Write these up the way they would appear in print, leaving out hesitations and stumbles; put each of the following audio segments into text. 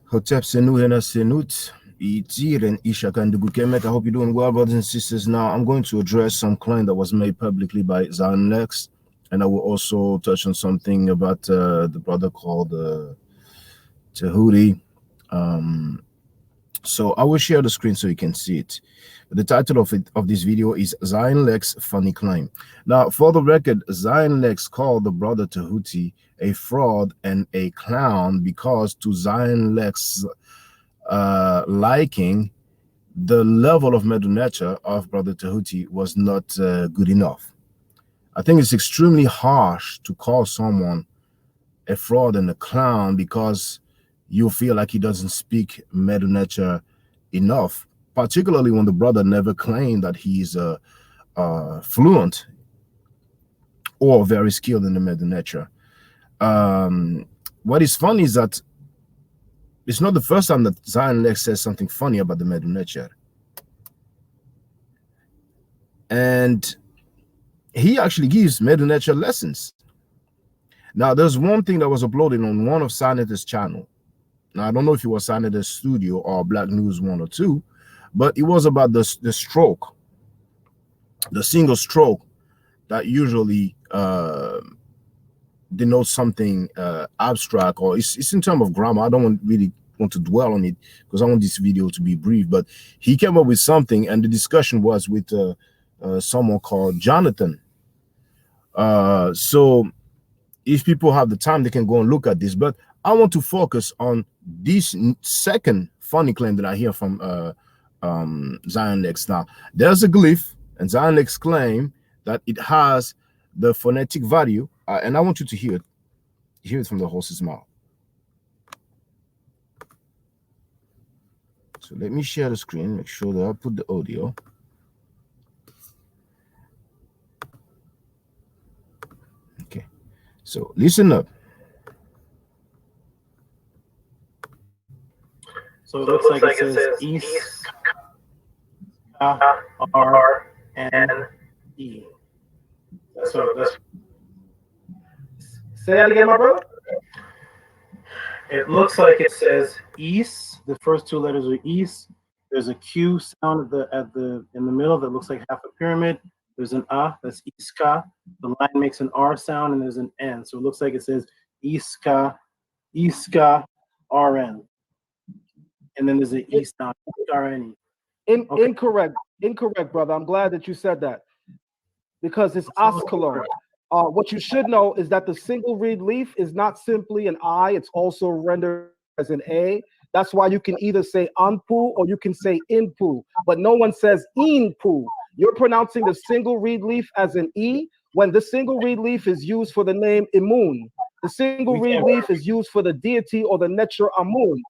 Hotep Senu Hena Senut, Itir and Ishakan Dugukemet. I hope you're doing well, brothers and sisters. Now, I'm going to address some claim that was made publicly by Zion Lexx, and I will also touch on something about the brother called Tahuti. So I will share the screen so you can see it. The title of this video is Zion Lexx Funny Claim. Now, for the record, Zion Lexx called the brother Tahuti a fraud and a clown because to Zion Lexx liking, the level of medunature of brother Tahuti was not good enough. I think it's extremely harsh to call someone a fraud and a clown because you feel like he doesn't speak medunature enough, particularly when the brother never claimed that he's fluent or very skilled in the medunature. What is funny is that it's not the first time that Zion Lexx says something funny about the medunature. And he actually gives medunature lessons. Now, there's one thing that was uploaded on one of Sanita's channel. Now, I don't know if it was Sanita's studio or Black News 1 or 2, but it was about the stroke, the single stroke that usually denotes something abstract, or it's in terms of grammar. I don't really want to dwell on it because I want this video to be brief, but he came up with something, and the discussion was with someone called Jonathan. So if people have the time, they can go and look at this, but I want to focus on this second funny claim that I hear from Zion Lexx. Now, there's a glyph, and Zion Lexx claim that it has the phonetic value, and I want you to hear it from the horse's mouth. So let me share the screen, make sure that I put the audio. Okay, so listen up. So it looks like it says East R N E. So that's. Say that again, my brother. It looks like it says East. The first two letters are East. There's a Q sound in the middle that looks like half a pyramid. There's an that's Iska. The line makes an R sound, and there's an N. So it looks like it says Iska RN. And then there's an E sound, RN. Okay. Incorrect, brother. I'm glad that you said that because it's Ascalon. What you should know is that the single reed leaf is not simply an I, it's also rendered as an A. That's why you can either say Anpu or you can say Inpu, but no one says Inpu. You're pronouncing the single reed leaf as an E when the single reed leaf is used for the name Imun. The single reed leaf is used for the deity or the nature Amun.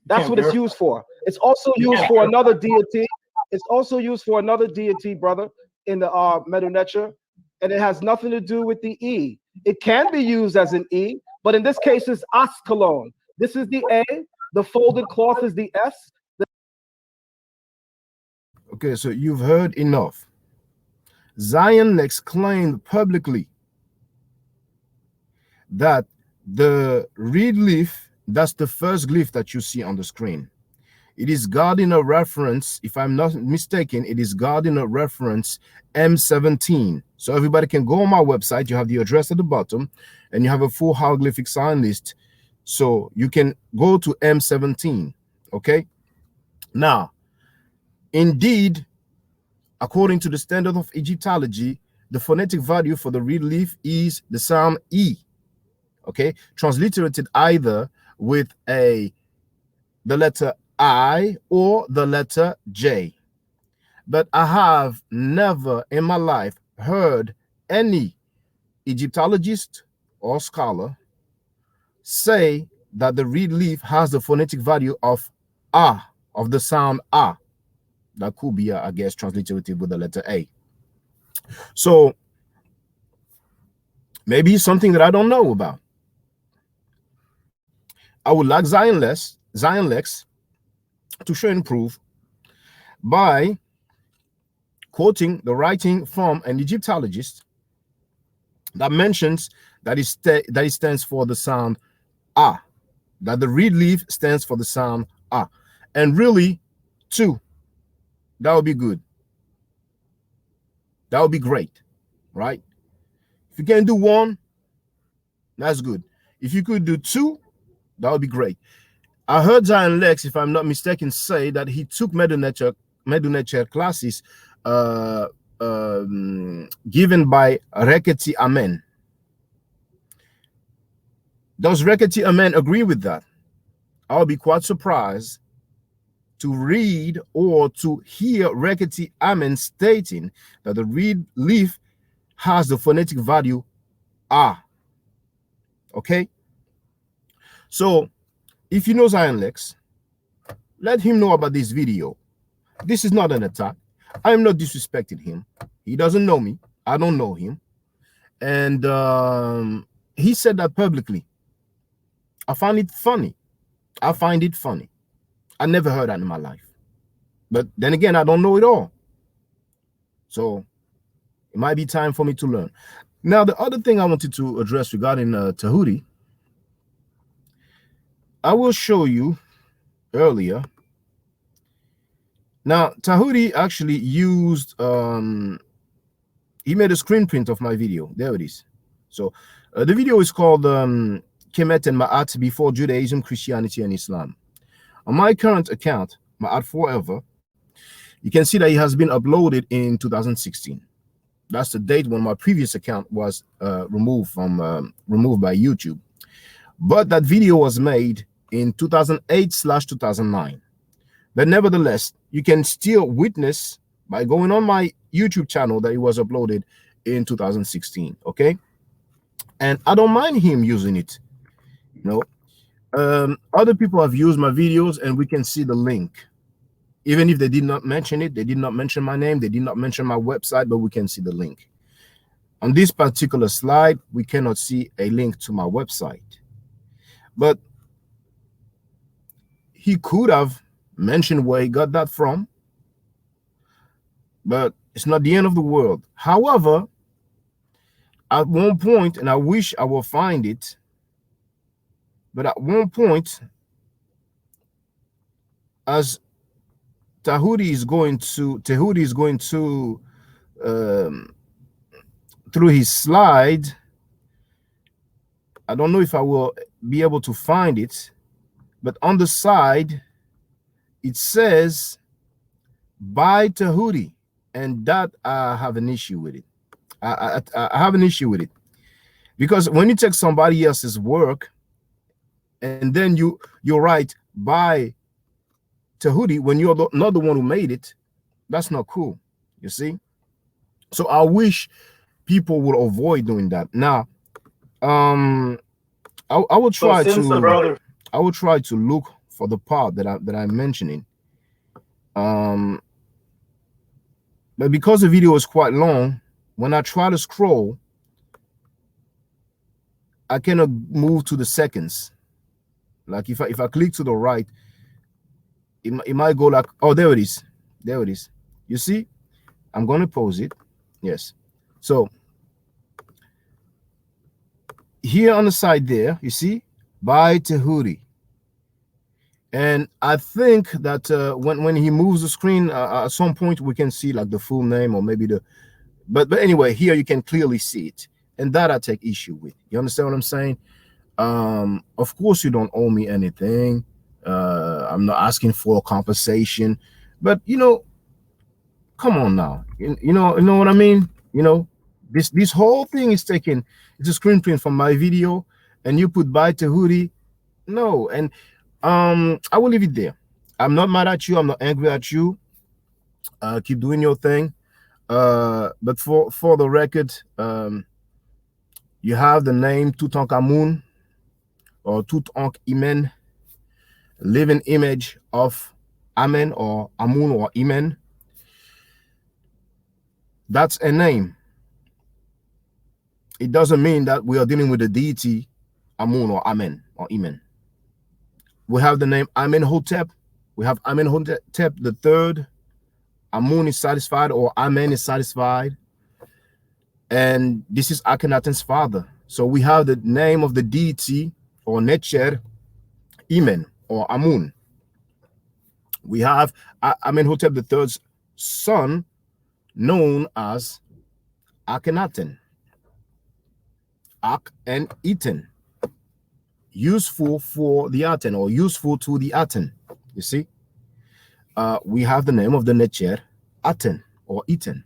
That's what it's used for. It's also used for another deity. It's also used for another deity, brother, in the medunature, and it has nothing to do with the E. It can be used as an E, but in this case, it's Ascalon. This is the A. The folded cloth is the S. Okay, so you've heard enough. Zion Lexx claimed publicly that the reed leaf, that's the first glyph that you see on the screen. It is Gardiner reference, if I'm not mistaken, it is Gardiner reference M17. So everybody can go on my website. You have the address at the bottom, and you have a full hieroglyphic sign list. So you can go to M17, okay? Now, indeed, according to the standard of Egyptology, the phonetic value for the reed leaf is the sound E, okay? Transliterated either with the letter I or the letter J. But I have never in my life heard any Egyptologist or scholar say that the reed leaf has the phonetic value of A, of the sound A. That could be, I guess, transliterated with the letter A. So maybe it's something that I don't know about. I would like Zion Lexx to show and prove by quoting the writing from an Egyptologist that mentions that it stands for the sound A. that the reed leaf stands for the sound ah. And really, 2, that would be good. That would be great, right? If you can do 1, that's good. If you could do 2, that would be great. I heard Zion Lexx, if I'm not mistaken, say that he took Medu classes uh, given by Reketi Amen. Does Reketi Amen agree with that? I'll be quite surprised to read or to hear Reketi Amen stating that the reed leaf has the phonetic value ah. Okay? So, if you know Zion Lexx, let him know about this video. This is not an attack. I am not disrespecting him. He doesn't know me. I don't know him. And he said that publicly. I find it funny. I find it funny. I never heard that in my life. But then again, I don't know it all. So it might be time for me to learn. Now, the other thing I wanted to address regarding Tahuti, I will show you earlier. Now, Tahuti actually used, he made a screen print of my video. There it is. So the video is called Kemet and Ma'at Before Judaism, Christianity, and Islam. On my current account, Ma'at Forever, you can see that it has been uploaded in 2016. That's the date when my previous account was removed by YouTube. But that video was made in 2008/2009. But nevertheless, you can still witness by going on my YouTube channel that it was uploaded in 2016. Okay, and I don't mind him using it. You know, other people have used my videos, and we can see the link. Even if they did not mention it, they did not mention my name, they did not mention my website, but we can see the link. On this particular slide, we cannot see a link to my website. But he could have mentioned where he got that from. But it's not the end of the world. However, at one point, and I wish I will find it, but at one point, as Tahuti is going to through his slide, I don't know if I will be able to find it, but on the side it says by Tahuti, and that I have an issue with it. I have an issue with it, because when you take somebody else's work and then you write by Tahuti when you're not the one who made it, that's not cool, you see. So I wish people would avoid doing that. Now, I will try I will try to look for the part that I'm mentioning. But because the video is quite long, when I try to scroll, I cannot move to the seconds. Like if I click to the right, it might go like, oh, there it is. There it is. You see, I'm going to pause it. Yes. So here on the side there, you see, by Tahuti. And I think that when he moves the screen, at some point we can see like the full name or maybe the, but anyway, here you can clearly see it. And that I take issue with. You understand what I'm saying? Of course, you don't owe me anything. I'm not asking for compensation, but you know, come on now. You know what I mean? You know, this whole thing is taken. It's a screen print from my video, and you put by Tahuti. No, and I will leave it there. I'm not mad at you. I'm not angry at you. Keep doing your thing. But for the record, you have the name Tutankhamun or Tutankhamen, living image of Amen or Amun or Imen. That's a name. It doesn't mean that we are dealing with the deity Amun or Amen or Imen. We have the name Amenhotep. We have Amenhotep the third. Amun is satisfied or Amen is satisfied. And this is Akhenaten's father. So we have the name of the deity or Netcher, Imen or Amun. We have Amenhotep III's son, known as Akhenaten. Ak and Eten, useful for the Aten or useful to the Aten. You see, we have the name of the Necher, Aten or Eten.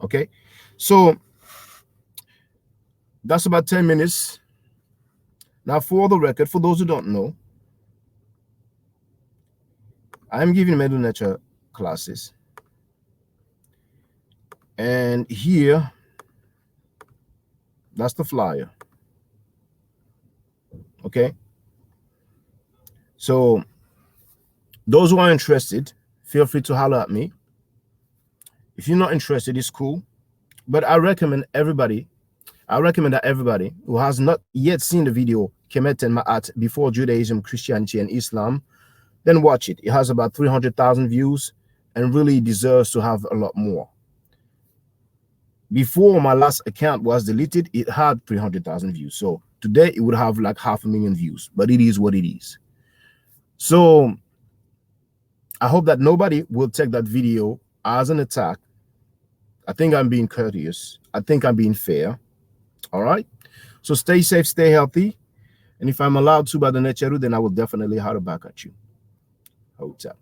Okay, so that's about 10 minutes. Now, for the record, for those who don't know, I'm giving Medu Nature classes. And here, that's the flyer. Okay. So, those who are interested, feel free to holler at me. If you're not interested, it's cool. But I recommend that everybody who has not yet seen the video Kemet and Ma'at before Judaism, Christianity, and Islam, then watch it. It has about 300,000 views and really deserves to have a lot more. Before my last account was deleted, it had 300,000 views. So today it would have like 500,000 views, but it is what it is. So I hope that nobody will take that video as an attack. I think I'm being courteous. I think I'm being fair. All right. So stay safe, stay healthy. And if I'm allowed to by the Necheru, then I will definitely holler back at you. Hotel.